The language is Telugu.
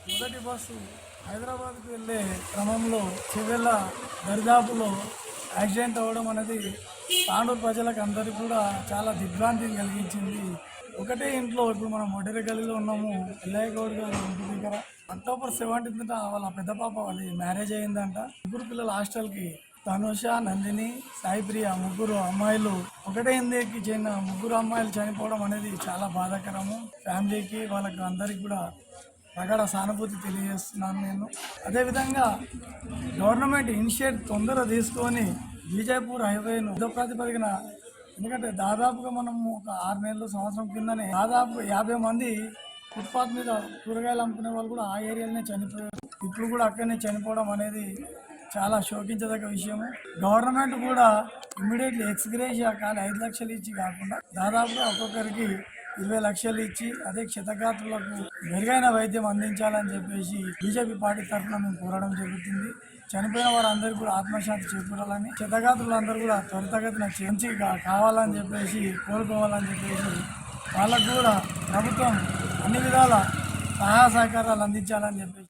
మొదటి బస్సు హైదరాబాద్కు వెళ్ళే క్రమంలో చివెళ్ళ దరిదాపులో యాక్సిడెంట్ అవ్వడం అనేది తాండూరు ప్రజలకు అందరికీ కూడా చాలా దిగ్భ్రాంతిని కలిగించింది. ఒకటే ఇంట్లో ఇప్పుడు మనం మొదటి గల్లీలో ఉన్నాము. ఎల్లయ్య గౌడ్ గారు ఇంటి దగ్గర అక్టోబర్ 17న వాళ్ళ పెద్ద పాప వాళ్ళది మ్యారేజ్ అయిందంట. ముగ్గురు పిల్లల హాస్టల్కి తనుష, నందిని, సాయిప్రియ ముగ్గురు అమ్మాయిలు ఒకటే ఇంటికి చెందిన ముగ్గురు అమ్మాయిలు చనిపోవడం అనేది చాలా బాధాకరము. ఫ్యామిలీకి వాళ్ళకి అందరికి కూడా ప్రగాఢ సానుభూతి తెలియజేస్తున్నాను నేను. అదేవిధంగా గవర్నమెంట్ ఇనిషియేట్ తొందరగా తీసుకొని బీజాపూర్ హైవేను యుద్ధ ప్రాతిపదికన, ఎందుకంటే దాదాపుగా మనము ఒక 6 నెలలు సంవత్సరం కిందనే దాదాపు 50 మంది ఫుట్పాత్ మీద కూరగాయలు అమ్ముకునే వాళ్ళు కూడా ఆ ఏరియాలోనే చనిపోయారు. ఇప్పుడు కూడా అక్కడనే చనిపోవడం అనేది చాలా శోకించదగ్గ విషయము. గవర్నమెంట్ కూడా ఇమ్మీడియట్లీ ఎక్స్గ్రేషియా కానీ 5 లక్షలు ఇచ్చి కాకుండా దాదాపుగా ఒక్కొక్కరికి 20 లక్షలు ఇచ్చి అదే క్షతగాత్రులకు మెరుగైన వైద్యం అందించాలని చెప్పేసి బీజేపీ పార్టీ తరఫున మేము కోరడం జరుగుతుంది. చనిపోయిన వారందరూ కూడా ఆత్మశాంతి చేకూరాలని, క్షతగాత్రులందరూ కూడా త్వరితగతిన మంచి కావాలని చెప్పేసి కోరుకోవాలని చెప్పేసి వాళ్ళకు కూడా ప్రభుత్వం అన్ని విధాల సహాయ సహకారాలు అందించాలని చెప్పేసి